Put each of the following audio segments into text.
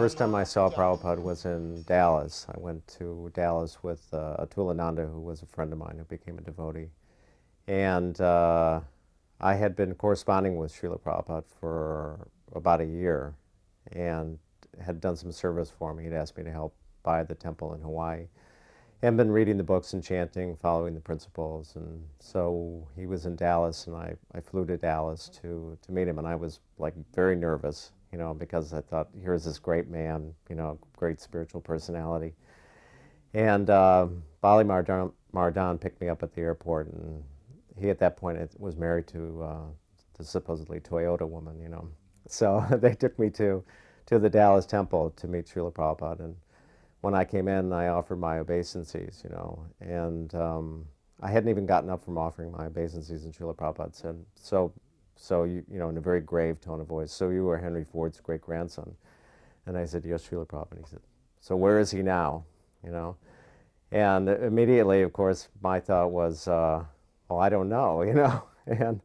first time I saw Prabhupada was in Dallas. I went to Dallas with Atulananda, who was a friend of mine who became a devotee. And I had been corresponding with Srila Prabhupada for about a year and had done some service for him. He'd asked me to help buy the temple in Hawaii and been reading the books and chanting, following the principles. And so he was in Dallas, and I flew to Dallas to meet him. And I was like very nervous, because I thought, here's this great man, great spiritual personality. And Bali Mardan picked me up at the airport, and he at that point was married to the supposedly Toyota woman, So they took me to the Dallas temple to meet Srila Prabhupada. And when I came in, I offered my obeisances, and I hadn't even gotten up from offering my obeisances, and Srila Prabhupada said, so you in a very grave tone of voice, so you are Henry Ford's great-grandson. And I said, yes, Srila Prabhupada. He said, so where is he now, And immediately, of course, my thought was, well, I don't know, and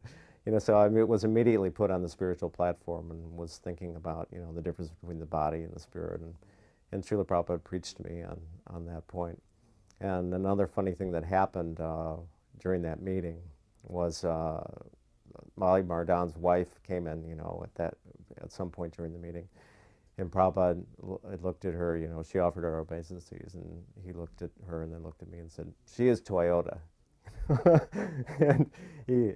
so I was immediately put on the spiritual platform and was thinking about, the difference between the body and the spirit. And Srila Prabhupada preached to me on that point. And another funny thing that happened during that meeting was Mali Mardan's wife came in, at some point during the meeting. And Prabhupada looked at her, she offered her obeisances, and he looked at her and then looked at me and said, she is Toyota. and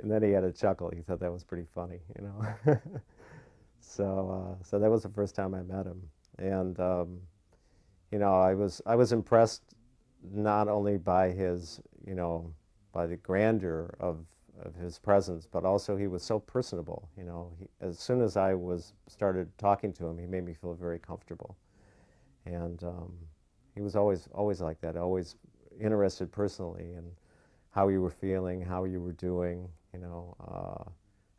then he had a chuckle. He thought that was pretty funny, So that was the first time I met him. And I was impressed not only by his, by the grandeur of his presence, but also he was so personable. As soon as I started talking to him, he made me feel very comfortable. And he was always like that, always interested personally in how you were feeling, how you were doing, how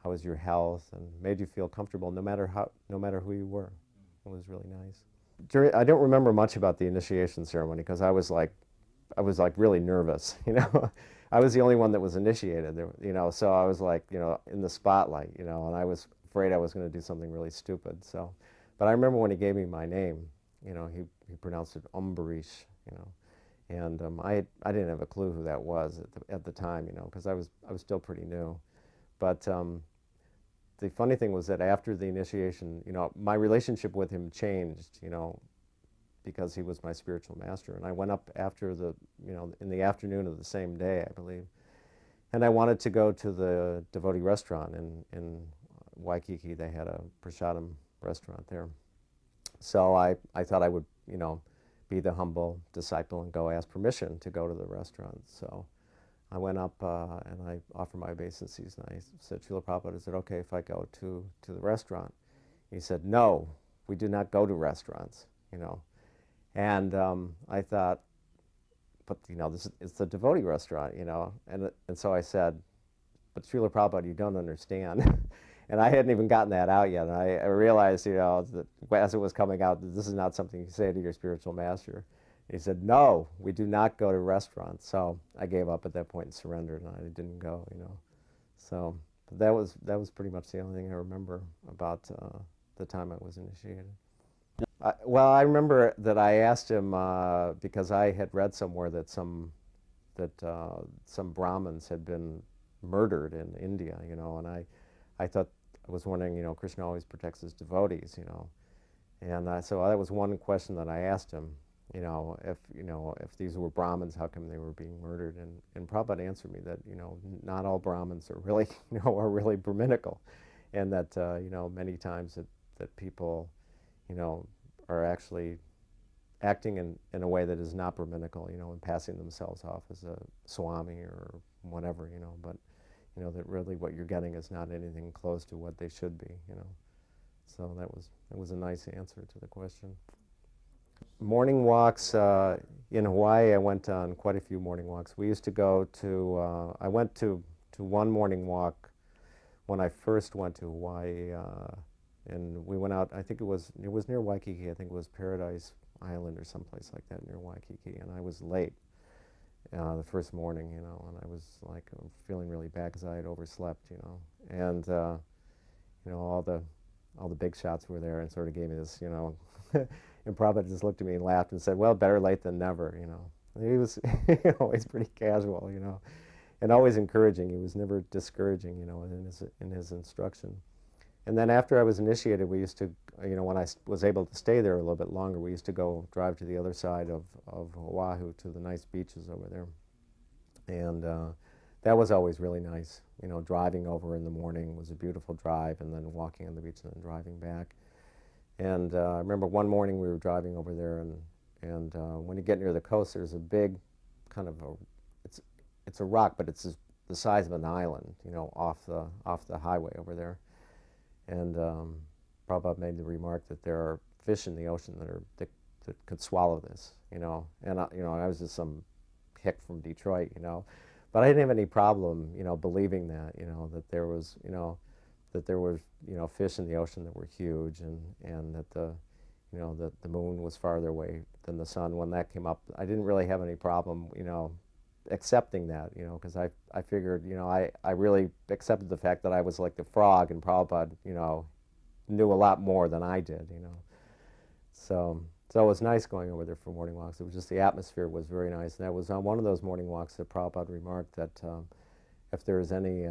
was your health, and made you feel comfortable no matter who you were. It was really nice. I don't remember much about the initiation ceremony because I was like really nervous, I was the only one that was initiated, so I was like, in the spotlight, and I was afraid I was going to do something really stupid. So, but I remember when he gave me my name, he pronounced it Ambarish, and I didn't have a clue who that was at the time, because I was still pretty new. But the funny thing was that after the initiation, my relationship with him changed, because he was my spiritual master. And I went up after in the afternoon of the same day, I believe. And I wanted to go to the devotee restaurant in Waikiki. They had a prasadam restaurant there. So I thought I would, be the humble disciple and go ask permission to go to the restaurant. So I went up and I offered my obeisances, and I said, Srila Prabhupada, is it okay if I go to the restaurant? He said, no, we do not go to restaurants, And I thought, but it's a devotee restaurant, and so I said, but Srila Prabhupada, you don't understand. And I hadn't even gotten that out yet. And I realized, that as it was coming out, that this is not something you say to your spiritual master. He said, no, we do not go to restaurants. So I gave up at that point and surrendered, and I didn't go, So that was pretty much the only thing I remember about the time I was initiated. I remember that I asked him because I had read somewhere that some Brahmins had been murdered in India, and I was wondering, Krishna always protects his devotees, and so that was one question that I asked him, if these were Brahmins, how come they were being murdered? And Prabhupada answered me that, not all Brahmins are really, are really Brahminical, and that, many times that people, are actually acting in a way that is not Brahminical, and passing themselves off as a swami or whatever, but, that really what you're getting is not anything close to what they should be, So that was a nice answer to the question. Morning walks in Hawaii, I went on quite a few morning walks. We used to go to, I went to one morning walk when I first went to Hawaii, and we went out, I think it was near Waikiki, I think it was Paradise Island or someplace like that near Waikiki, and I was late the first morning, and I was like feeling really bad because I had overslept, and all the big shots were there and sort of gave me this, And Prabhupada just looked at me and laughed and said, well, better late than never, you know. He was always pretty casual, you know, and always encouraging. He was never discouraging, you know, in his instruction. And then after I was initiated, we used to, you know, when I was able to stay there a little bit longer, we used to go drive to the other side of Oahu to the nice beaches over there. And that was always really nice. You know, driving over in the morning was a beautiful drive, and then walking on the beach and then driving back. And I remember one morning we were driving over there, and when you get near the coast, there's a big kind of it's a rock, but it's the size of an island, you know, off the highway over there. And Prabhupada made the remark that there are fish in the ocean that could swallow this, you know. And you know, I was just some hick from Detroit, you know, but I didn't have any problem, you know, believing that, you know, that there was, you know, fish in the ocean that were huge, and that the moon was farther away than the sun. When that came up, I didn't really have any problem, you know, accepting that, you know, because I figured, you know, I really accepted the fact that I was like the frog, and Prabhupada, you know, knew a lot more than I did, you know. So it was nice going over there for morning walks. It was just the atmosphere was very nice, and that was on one of those morning walks that Prabhupada remarked that if there is any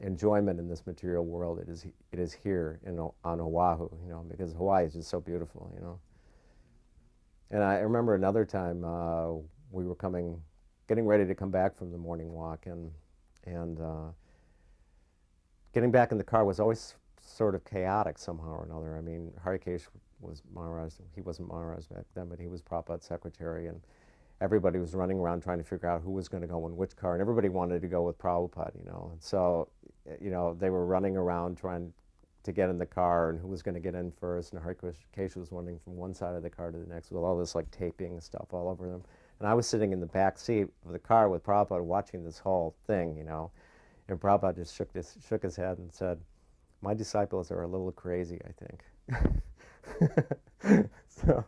enjoyment in this material world, it is here on Oahu, you know, because Hawaii is just so beautiful, you know. And I remember another time we were getting ready to come back from the morning walk, and getting back in the car was always sort of chaotic somehow or another. I mean, Harikesh was Maharaj. He wasn't Maharaj back then, but he was Prabhupada's secretary, and everybody was running around trying to figure out who was going to go in which car, and everybody wanted to go with Prabhupada, you know. And so, you know, they were running around trying to get in the car, and who was going to get in first, and Harikesh was running from one side of the car to the next with all this like taping stuff all over them. And I was sitting in the back seat of the car with Prabhupada watching this whole thing, you know. And Prabhupada just shook his head and said, my disciples are a little crazy, I think. So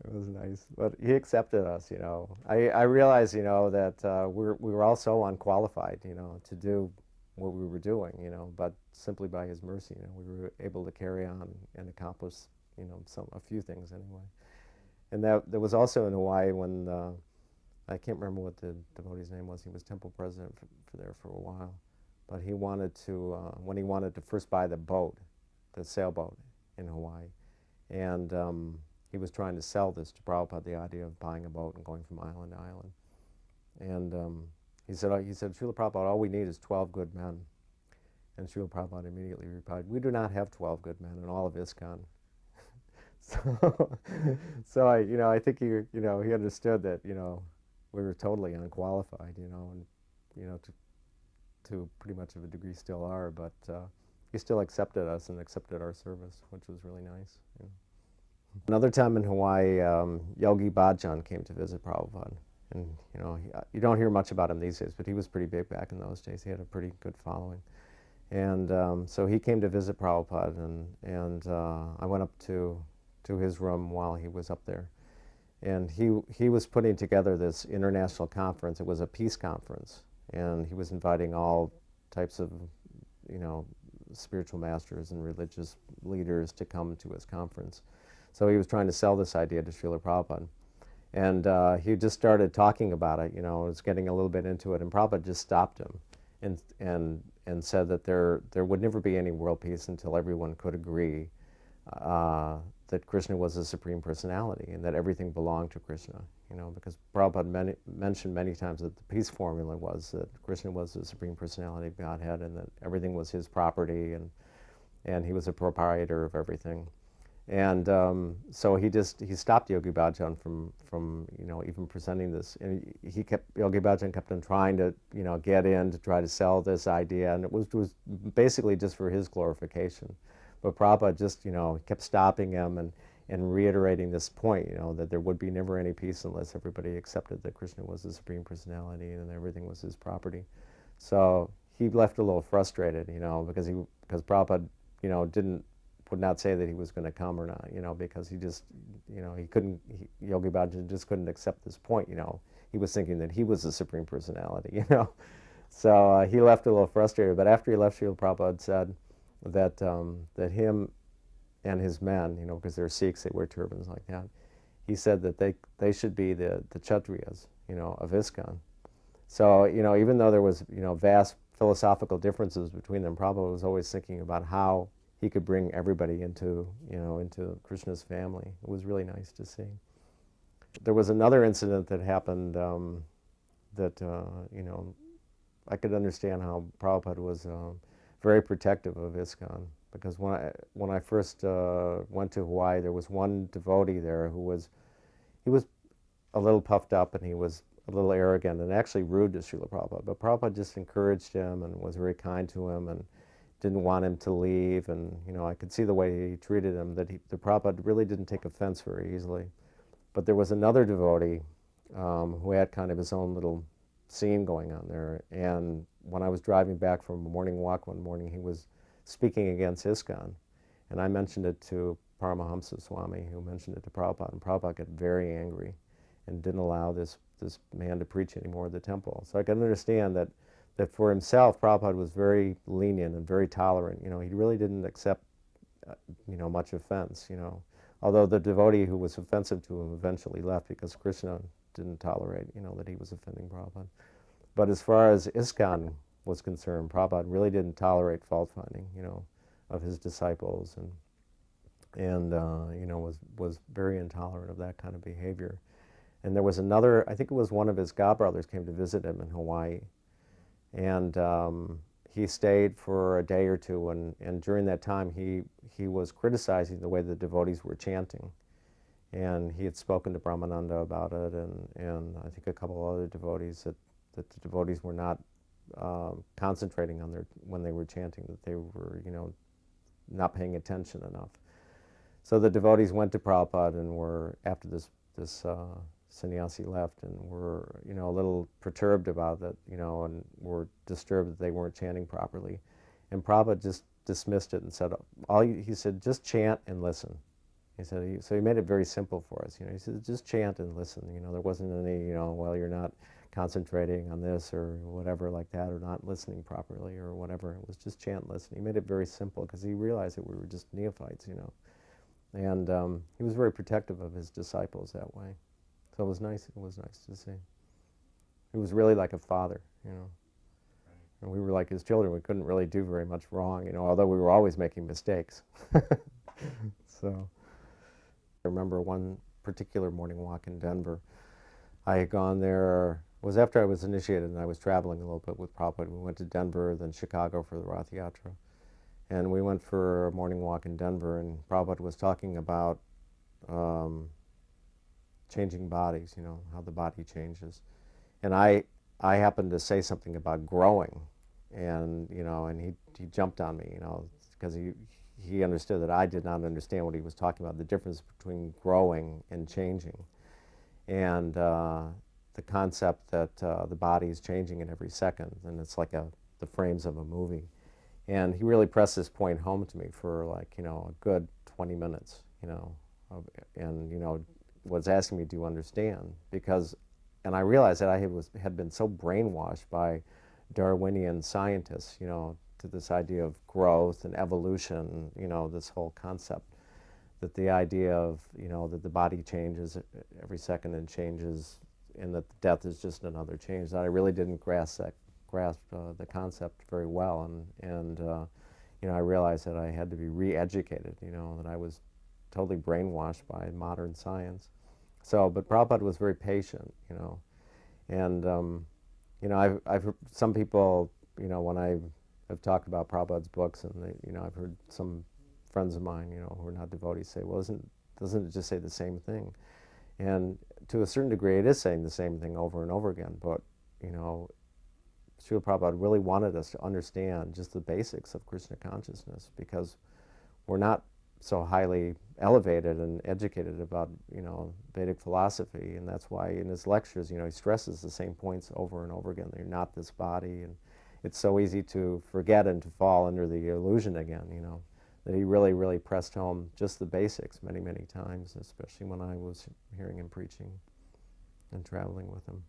it was nice. But he accepted us, you know. I realized, you know, that we were all so unqualified, you know, to do what we were doing, you know, but simply by his mercy, you know, we were able to carry on and accomplish, you know, a few things anyway. And there was also in Hawaii when, I can't remember what the devotee's name was, he was temple president for there for a while, but he wanted to, when he wanted to first buy the sailboat in Hawaii, and he was trying to sell this to Prabhupada, the idea of buying a boat and going from island to island. And he said, Srila Prabhupada, all we need is 12 good men. And Srila Prabhupada immediately replied, we do not have 12 good men in all of ISKCON. So I think he understood that, you know, we were totally unqualified, you know, and, you know, to pretty much of a degree still are, but he still accepted us and accepted our service, which was really nice. You know. Another time in Hawaii, Yogi Bhajan came to visit Prabhupada, and, you know, you don't hear much about him these days, but he was pretty big back in those days. He had a pretty good following. And so he came to visit Prabhupada, and I went up to his room while he was up there. And he was putting together this international conference. It was a peace conference, and he was inviting all types of, you know, spiritual masters and religious leaders to come to his conference. So he was trying to sell this idea to Srila Prabhupada. And he just started talking about it, you know, was getting a little bit into it, and Prabhupada just stopped him and said that there would never be any world peace until everyone could agree that Krishna was the Supreme Personality and that everything belonged to Krishna, you know, because Prabhupada mentioned many times that the peace formula was that Krishna was the Supreme Personality of Godhead, and that everything was his property, and he was a proprietor of everything. And so he stopped Yogi Bhajan from you know, even presenting this, and Yogi Bhajan kept on trying to, you know, get in to try to sell this idea, and it was basically just for his glorification. But Prabhupada just, you know, kept stopping him and reiterating this point, you know, that there would be never any peace unless everybody accepted that Krishna was the Supreme Personality and everything was his property. So he left a little frustrated, you know, because Prabhupada, you know, would not say that he was going to come or not, you know, because he just, you know, Yogi Bhajan just couldn't accept this point, you know. He was thinking that he was the Supreme Personality, you know. So he left a little frustrated, but after he left, Srila Prabhupada said that him and his men, because they're Sikhs, they wear turbans like that. He said that they should be the Kshatriyas, of ISKCON. So, even though there was, vast philosophical differences between them, Prabhupada was always thinking about how he could bring everybody into, into Krishna's family. It was really nice to see. There was another incident that happened that, I could understand how Prabhupada was very protective of ISKCON, because when I first went to Hawaii, there was one devotee there who was a little puffed up, and he was a little arrogant and actually rude to Srila Prabhupada. But Prabhupada just encouraged him and was very kind to him and didn't want him to leave. And I could see the way he treated him, that the Prabhupada really didn't take offense very easily. But there was another devotee who had kind of his own little scene going on there. And when I was driving back from a morning walk one morning, he was speaking against ISKCON. And I mentioned it to Paramahamsa Swami, who mentioned it to Prabhupada. And Prabhupada got very angry and didn't allow this man to preach anymore at the temple. So I can understand that for himself, Prabhupada was very lenient and very tolerant. He really didn't accept, much offense, Although the devotee who was offensive to him eventually left because Krishna didn't tolerate, that he was offending Prabhupada. But as far as ISKCON was concerned, Prabhupada really didn't tolerate fault finding, of his disciples, and was very intolerant of that kind of behavior. And there was another, I think it was one of his godbrothers came to visit him in Hawaii, and he stayed for a day or two, and during that time he was criticizing the way the devotees were chanting. And he had spoken to Brahmananda about it, and I think a couple of other devotees, that the devotees were not concentrating on when they were chanting, that they were, not paying attention enough. So the devotees went to Prabhupada and were, after this sannyasi left, and were, a little perturbed about it, and were disturbed that they weren't chanting properly. And Prabhupada just dismissed it and said, he said, just chant and listen. He said, so he made it very simple for us. He said, just chant and listen. There wasn't any, well, you're not concentrating on this or whatever like that, or not listening properly or whatever. It was just chant and listen. He made it very simple because he realized that we were just neophytes, And he was very protective of his disciples that way. So it was nice. It was nice to see. He was really like a father, And we were like his children. We couldn't really do very much wrong, although we were always making mistakes. So I remember one particular morning walk in Denver. I had gone there, it was after I was initiated, and I was traveling a little bit with Prabhupada. We went to Denver, then Chicago for the Rath Yatra. And we went for a morning walk in Denver, and Prabhupada was talking about changing bodies, how the body changes. And I happened to say something about growing, and and he jumped on me, because he understood that I did not understand what he was talking about, the difference between growing and changing, and the concept that the body is changing in every second, and it's like the frames of a movie. And he really pressed this point home to me for a good 20 minutes, and was asking me to understand, and I realized that I had been so brainwashed by Darwinian scientists, to this idea of growth and evolution, this whole concept, that the idea of, that the body changes every second and changes, and that death is just another change, that I really didn't grasp the concept very well, and I realized that I had to be re-educated, that I was totally brainwashed by modern science. So, but Prabhupada was very patient, and I've heard some people, when I've talked about Prabhupada's books, and I've heard some friends of mine, who are not devotees, say, well, doesn't it just say the same thing? And to a certain degree, it is saying the same thing over and over again. But Srila Prabhupada really wanted us to understand just the basics of Krishna consciousness, because we're not so highly elevated and educated about Vedic philosophy, and that's why in his lectures, he stresses the same points over and over again. That you're not this body, and it's so easy to forget and to fall under the illusion again. That he really, really pressed home just the basics many, many times, especially when I was hearing him preaching and traveling with him.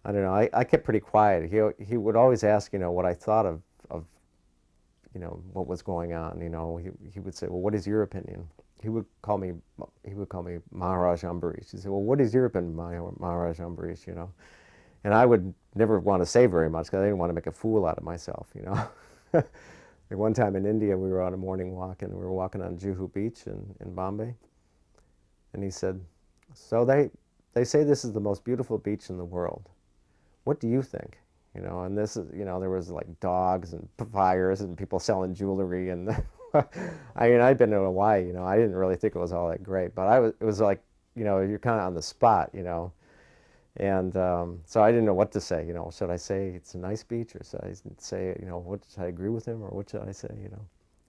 I don't know. I kept pretty quiet. He would always ask, what I thought of what was going on. He would say, well, what is your opinion? He would call me Maharaj Ambarish. He'd say, well, what is your opinion, Maharaj Ambarish? And I would never want to say very much because I didn't want to make a fool out of myself. Like one time in India, we were on a morning walk, and we were walking on Juhu Beach in Bombay. And he said, so they say this is the most beautiful beach in the world. What do you think? And this is, there was like dogs and fires and people selling jewelry. And I'd been to Hawaii, I didn't really think it was all that great. But it was like, you're kind of on the spot, And so I didn't know what to say, Should I say it's a nice beach, or should I say, what should I agree with him, or what should I say,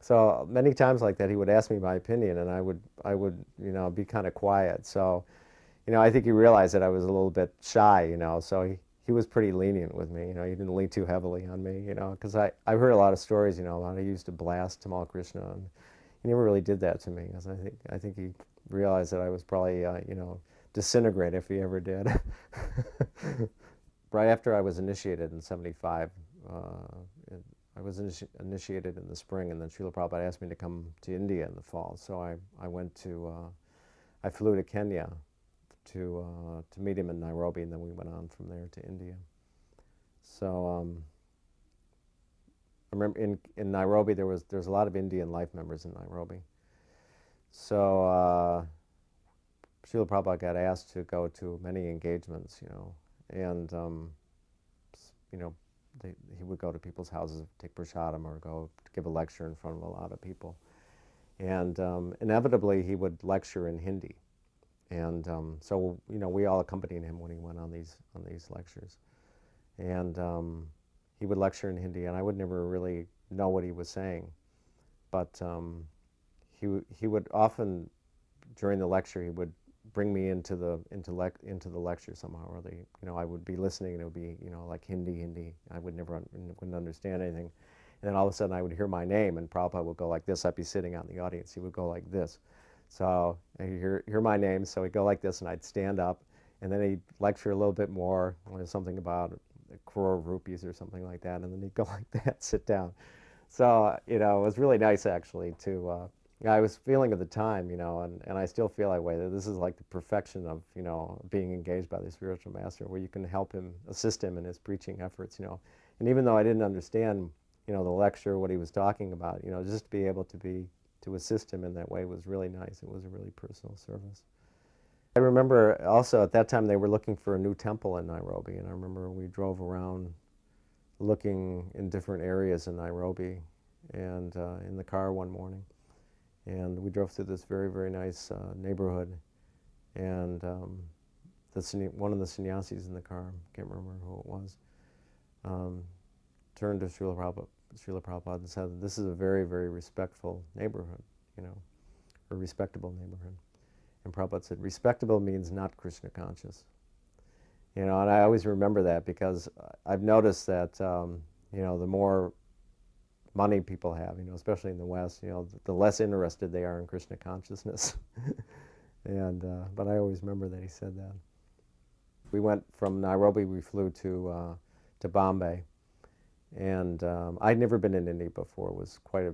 So many times like that, he would ask me my opinion, and I would, be kind of quiet. So, I think he realized that I was a little bit shy, So he was pretty lenient with me, He didn't lean too heavily on me, Because I've heard a lot of stories, a lot he used to blast Tamal Krishna, and he never really did that to me, because I think he realized that I was probably, disintegrate if he ever did. Right after I was initiated in 75, I was initiated in the spring, and then Srila Prabhupada asked me to come to India in the fall. So I flew to Kenya to meet him in Nairobi, and then we went on from there to India. So I remember in Nairobi there's a lot of Indian life members in Nairobi. So Srila Prabhupada got asked to go to many engagements, and he would go to people's houses, take prasadam, or go to give a lecture in front of a lot of people. And inevitably he would lecture in Hindi. And so we all accompanied him when he went on these lectures. And he would lecture in Hindi, and I would never really know what he was saying. But he would often, during the lecture, he would bring me into the lecture somehow, or I would be listening, and it would be like Hindi. I wouldn't understand anything, and then all of a sudden I would hear my name, and Prabhupada would go like this. I'd be sitting out in the audience. He would go like this. So I hear my name, so he'd go like this, and I'd stand up, and then he'd lecture a little bit more, something about a crore of rupees or something like that, and then he'd go like that, sit down. So it was really nice actually to. I was feeling at the time, and I still feel that way, that this is like the perfection of, being engaged by the spiritual master, where you can help him, assist him in his preaching efforts, And even though I didn't understand, the lecture, what he was talking about, just to be able to assist him in that way was really nice. It was a really personal service. I remember also at that time they were looking for a new temple in Nairobi, and I remember we drove around looking in different areas in Nairobi, and in the car one morning. And we drove through this very, very nice neighborhood, and one of the sannyasis in the car, can't remember who it was, turned to Srila Prabhupada and said, this is a very, very respectful neighborhood, a respectable neighborhood. And Prabhupada said, respectable means not Krishna conscious. And I always remember that, because I've noticed that, the more money people have, especially in the West, the less interested they are in Krishna consciousness. And but I always remember that he said that. We went from Nairobi, we flew to Bombay, and I'd never been in India before. It was quite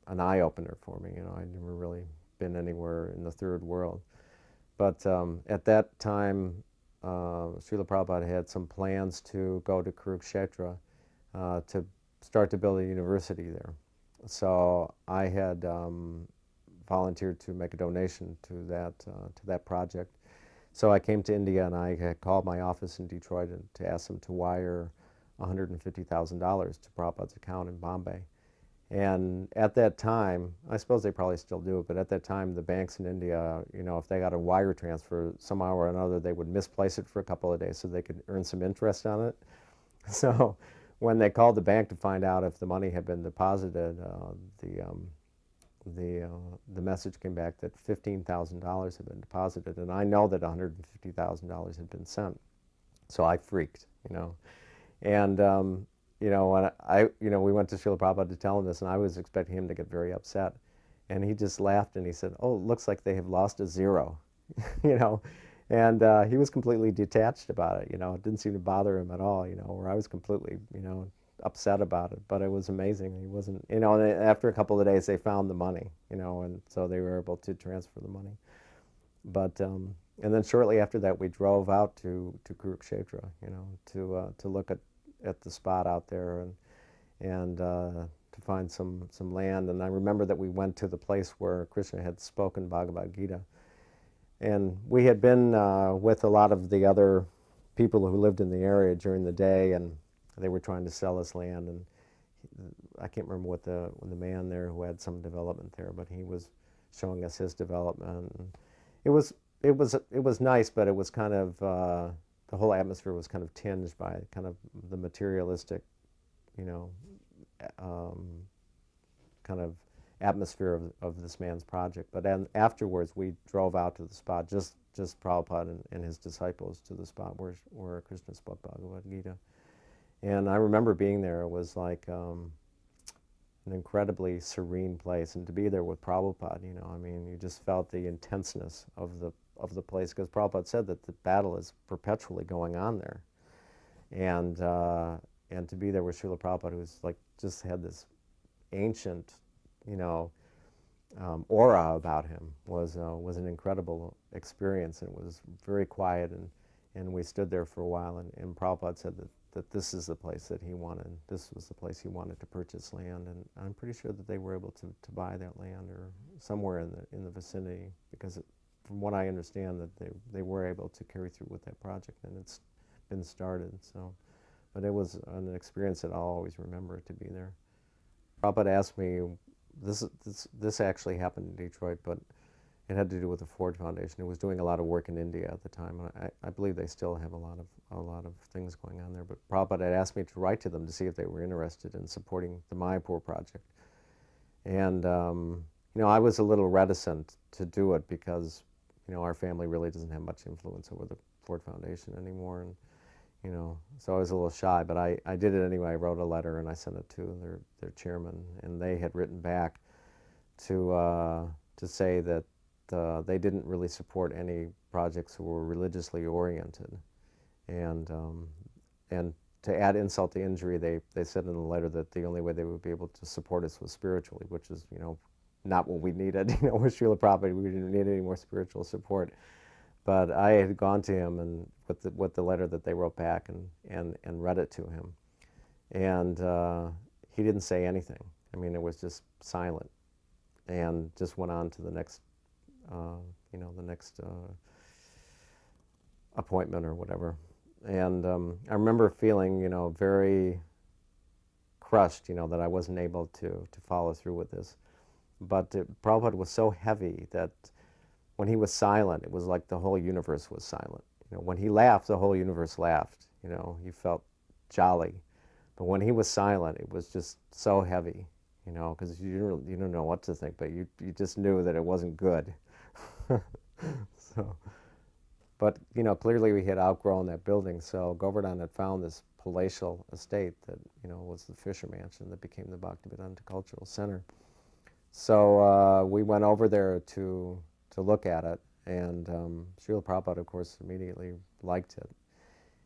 an eye-opener for me. I'd never really been anywhere in the third world. But at that time, Srila Prabhupada had some plans to go to Kurukshetra to start to build a university there. So I had volunteered to make a donation to that project. So I came to India, and I had called my office in Detroit to ask them to wire $150,000 to Prabhupada's account in Bombay. And at that time, I suppose they probably still do it, but at that time, the banks in India, if they got a wire transfer somehow or another, they would misplace it for a couple of days so they could earn some interest on it. So when they called the bank to find out if the money had been deposited, the message came back that $15,000 had been deposited, and I know that $150,000 had been sent. So I freaked, and when we went to Srila Prabhupada to tell him this, and I was expecting him to get very upset, and he just laughed and he said, "Oh, it looks like they have lost a zero," And he was completely detached about it, It didn't seem to bother him at all, where I was completely, upset about it, but it was amazing. He wasn't, you know, and after a couple of days they found the money, you know, and so they were able to transfer the money. But and then shortly after that, we drove out to Kurukshetra, you know, to look at the spot out there and to find some land. And I remember that we went to the place where Krishna had spoken Bhagavad-gita, and we had been with a lot of the other people who lived in the area during the day, and they were trying to sell us land. And I can't remember what the man there who had some development there, but he was showing us his development. And it was nice, but it was kind of the whole atmosphere was kind of tinged by kind of the materialistic, you know, kind of atmosphere of this man's project. But then afterwards, we drove out to the spot, just Prabhupada and his disciples, to the spot where Krishna spoke Bhagavad-gita. And I remember being there. It was like an incredibly serene place, and to be there with Prabhupada, you know, I mean, you just felt the intenseness of the place, because Prabhupada said that the battle is perpetually going on there, and to be there with Srila Prabhupada, who's like just had this ancient, you know, aura about him, was an incredible experience. And it was very quiet, and we stood there for a while, and Prabhupada said that this is the place that he wanted. This was the place he wanted to purchase land, and I'm pretty sure that they were able to buy that land or somewhere in the vicinity, because from what I understand, that they were able to carry through with that project, and it's been started. So, but it was an experience that I'll always remember, to be there. Prabhupada asked me, this actually happened in Detroit, but it had to do with the Ford Foundation. It was doing a lot of work in India at the time. I believe they still have a lot of things going on there. But Prabhupada had asked me to write to them to see if they were interested in supporting the Mayapur project. And you know, I was a little reticent to do it because, you know, our family really doesn't have much influence over the Ford Foundation anymore, and you know, so I was a little shy. But I did it anyway. I wrote a letter and I sent it to their chairman, and they had written back to say that they didn't really support any projects who were religiously oriented, and to add insult to injury, they said in the letter that the only way they would be able to support us was spiritually, which is, you know, not what we needed. You know, with Srila Prabhupada, we didn't need any more spiritual support. But I had gone to him and with the letter that they wrote back and read it to him, and he didn't say anything. I mean, it was just silent, and just went on to the next, you know, the next appointment or whatever. And I remember feeling, you know, very crushed, you know, that I wasn't able to follow through with this. But Prabhupada was so heavy that when he was silent, it was like the whole universe was silent. You know, when he laughed, the whole universe laughed. You know, he felt jolly. But when he was silent, it was just so heavy, you know, because you don't know what to think, but you just knew that it wasn't good. So, but, you know, clearly we had outgrown that building, so Govardhan had found this palatial estate that, you know, was the Fisher Mansion that became the Bhaktivedanta Cultural Center. So we went over there to look at it, and Srila Prabhupada, of course, immediately liked it.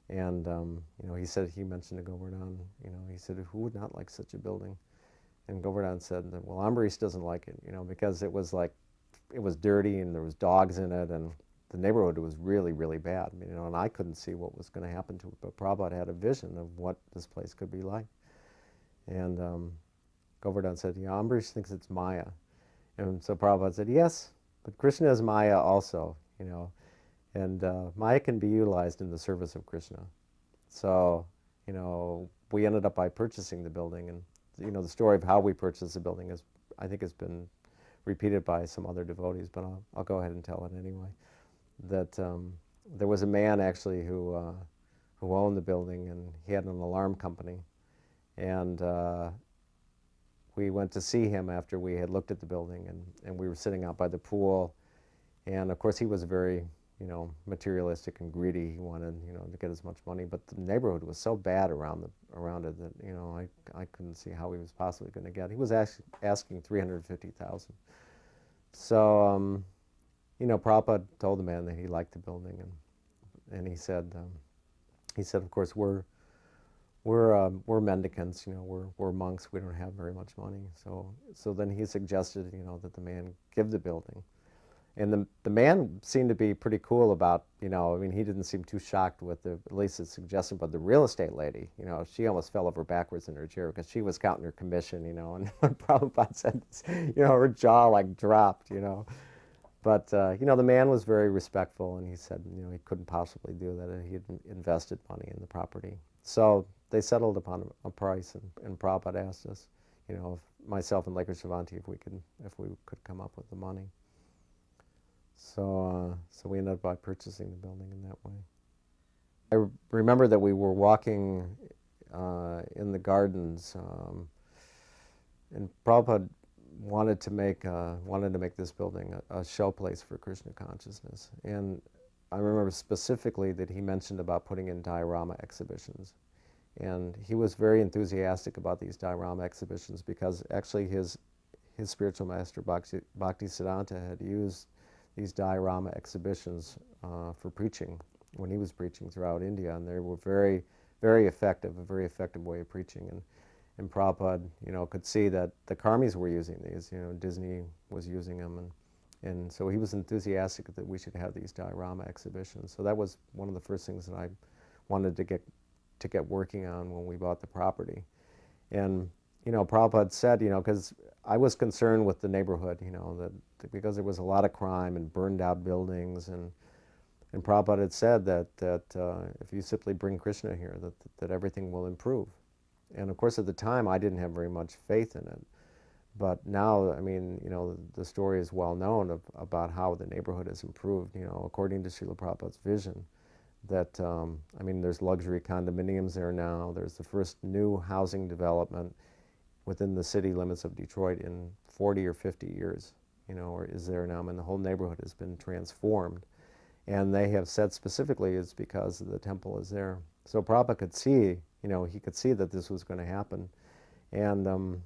And, you know, he mentioned to Govardhan, you know, he said, who would not like such a building? And Govardhan said, well, Ambarish doesn't like it, you know, because it was dirty and there was dogs in it, and the neighborhood was really, really bad, you know, and I couldn't see what was going to happen to it, but Prabhupada had a vision of what this place could be like. And Govardhan said, yeah, Ambarish thinks it's Maya. And so Prabhupada said, yes, but Krishna is Maya also, you know, and Maya can be utilized in the service of Krishna. So, you know, we ended up by purchasing the building, and, you know, the story of how we purchased the building I think has been repeated by some other devotees, but I'll go ahead and tell it anyway. That there was a man actually who owned the building, and he had an alarm company, and we went to see him after we had looked at the building, and we were sitting out by the pool, and of course he was very, you know, materialistic and greedy. He wanted, you know, to get as much money, but the neighborhood was so bad around it that, you know, I couldn't see how he was possibly going to get. He was actually asking $350,000. So, you know, Prabhupada told the man that he liked the building, and he said, of course, we're we're mendicants, we're monks, we don't have very much money. So then he suggested, that the man give the building. And the man seemed to be pretty cool about, I mean, he didn't seem too shocked with at least the suggestion, but the real estate lady, she almost fell over backwards in her chair because she was counting her commission, and when Prabhupada said this, her jaw like dropped. But, the man was very respectful, and he said, he couldn't possibly do that, and he had invested money in the property. So they settled upon a price, and Prabhupada asked us, myself and Laker Shivanti, if we could come up with the money. So we ended up by purchasing the building in that way. I remember that we were walking in the gardens, and Prabhupada wanted to make this building a show place for Krishna consciousness. And I remember specifically that he mentioned about putting in diorama exhibitions. And he was very enthusiastic about these diorama exhibitions because actually his spiritual master, Bhaktisiddhanta, had used these diorama exhibitions for preaching when he was preaching throughout India, and they were very, very effective, a very effective way of preaching. And Prabhupada, could see that the karmis were using these, Disney was using them, and so he was enthusiastic that we should have these diorama exhibitions. So that was one of the first things that I wanted to get working on when we bought the property. And Prabhupada said, because I was concerned with the neighborhood, that because there was a lot of crime and burned out buildings, and Prabhupada had said that if you simply bring Krishna here, that everything will improve. And of course, at the time, I didn't have very much faith in it. But now, I mean, the story is well known about how the neighborhood has improved, according to Srila Prabhupada's vision. That, I mean, there's luxury condominiums there now. There's the first new housing development within the city limits of Detroit in 40 or 50 years, or is there now. I mean, the whole neighborhood has been transformed. And they have said specifically it's because the temple is there. So Prabhupada could see, he could see that this was going to happen. And,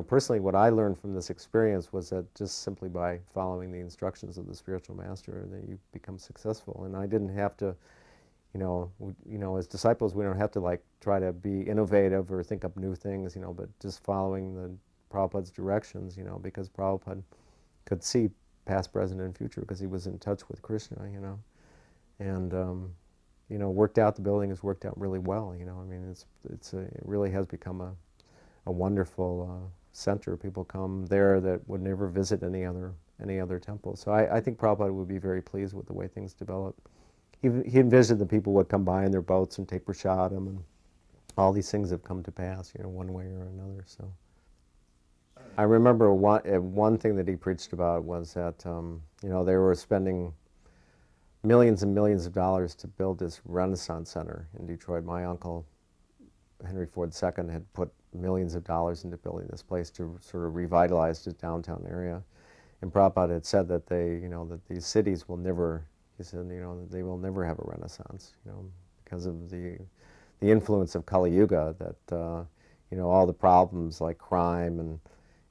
personally, what I learned from this experience was that just simply by following the instructions of the spiritual master, that you become successful. And I didn't have to, as disciples, we don't have to try to be innovative or think up new things, but just following the Prabhupada's directions, because Prabhupada could see past, present, and future because he was in touch with Krishna, and the building has worked out really well. I mean, it really has become a wonderful center. People come there that would never visit any other temple. So I think Prabhupada would be very pleased with the way things develop. He envisioned that people would come by in their boats and take prasadam, and all these things have come to pass, one way or another. So I remember one thing that he preached about was that they were spending millions and millions of dollars to build this Renaissance Center in Detroit. My uncle, Henry Ford II, had put millions of dollars into building this place to sort of revitalize the downtown area. And Prabhupada had said that that these cities will never, he said, that they will never have a Renaissance, because of the influence of Kali Yuga, that, all the problems like crime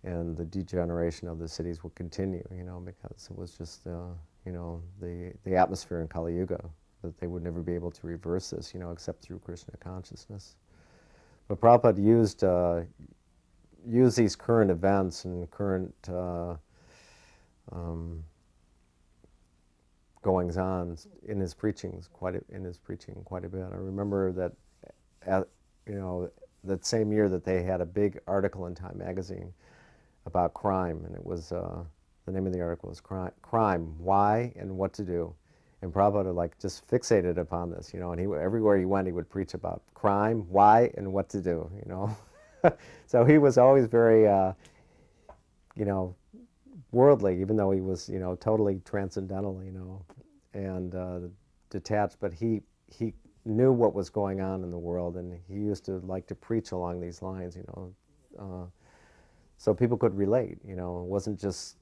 and the degeneration of the cities will continue, because it was just, the atmosphere in Kali Yuga, that they would never be able to reverse this, except through Krishna consciousness. But Prabhupada used these current events and current goings-on in his preachings quite a bit. I remember that that same year that they had a big article in Time magazine about crime, and it was the name of the article was Crime, Why and What to Do. And Prabhupada just fixated upon this, and everywhere he went, he would preach about crime, why, and what to do, So he was always very, worldly, even though he was, totally transcendental, and detached. But he knew what was going on in the world, and he used to like to preach along these lines, so people could relate. It wasn't just.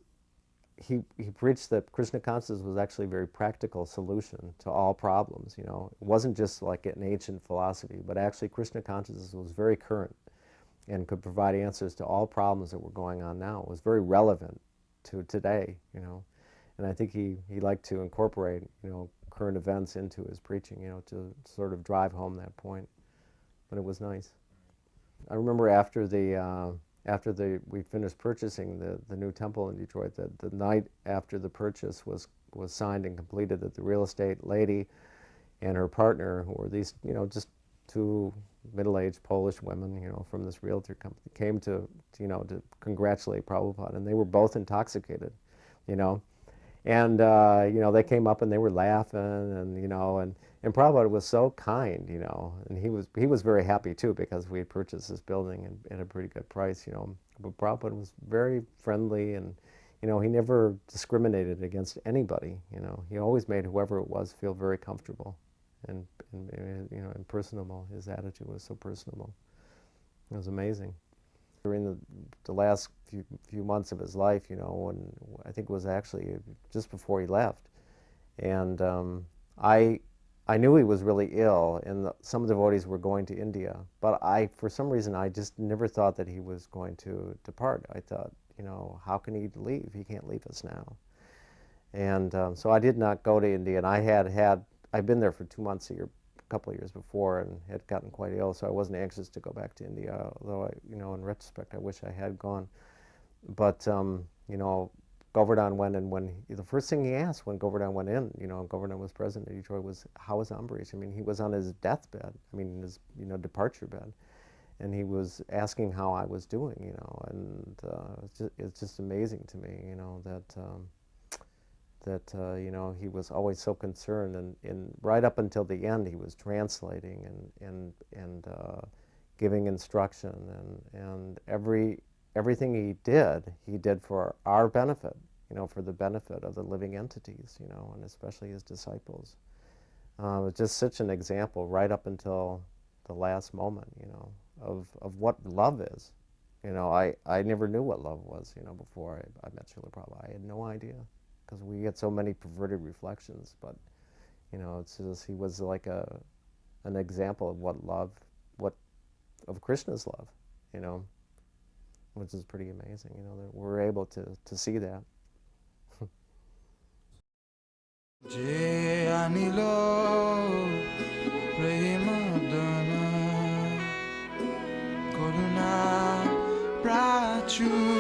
He preached that Krishna consciousness was actually a very practical solution to all problems. It wasn't just like an ancient philosophy, but actually Krishna consciousness was very current and could provide answers to all problems that were going on now. It was very relevant to today, and I think he liked to incorporate, current events into his preaching, to sort of drive home that point. but it was nice. I remember after we finished purchasing the new temple in Detroit, the night after the purchase was signed and completed, that the real estate lady and her partner, who were these, just two middle-aged Polish women, from this realtor company, came to congratulate Prabhupada, and they were both intoxicated, and they came up and they were laughing, and Prabhupada was so kind, and he was very happy too, because we had purchased this building at a pretty good price, But Prabhupada was very friendly, and he never discriminated against anybody. He always made whoever it was feel very comfortable, and personable. His attitude was so personable. It was amazing. During the last few months of his life, when I think it was actually just before he left, and I knew he was really ill, and some devotees were going to India, but for some reason, I just never thought that he was going to depart. I thought, how can he leave? He can't leave us now. And so I did not go to India, and I'd been there for 2 months a couple of years before, and had gotten quite ill, so I wasn't anxious to go back to India, although in retrospect, I wish I had gone. But, Govardhan went, and the first thing he asked when Govardhan went in, Govardhan was president of Detroit, was, how is Ambarish? I mean, he was on his deathbed, his, departure bed, and he was asking how I was doing, and it's just amazing to me, that he was always so concerned, and right up until the end, he was translating and giving instruction, and everything he did for our benefit, for the benefit of the living entities, and especially his disciples. It was just such an example right up until the last moment, of what love is. I never knew what love was, before I met Srila Prabhupada. I had no idea, because we get so many perverted reflections, but, it's just, he was like an example of of Krishna's love, which is pretty amazing, that we're able to see that. Karuna Prachu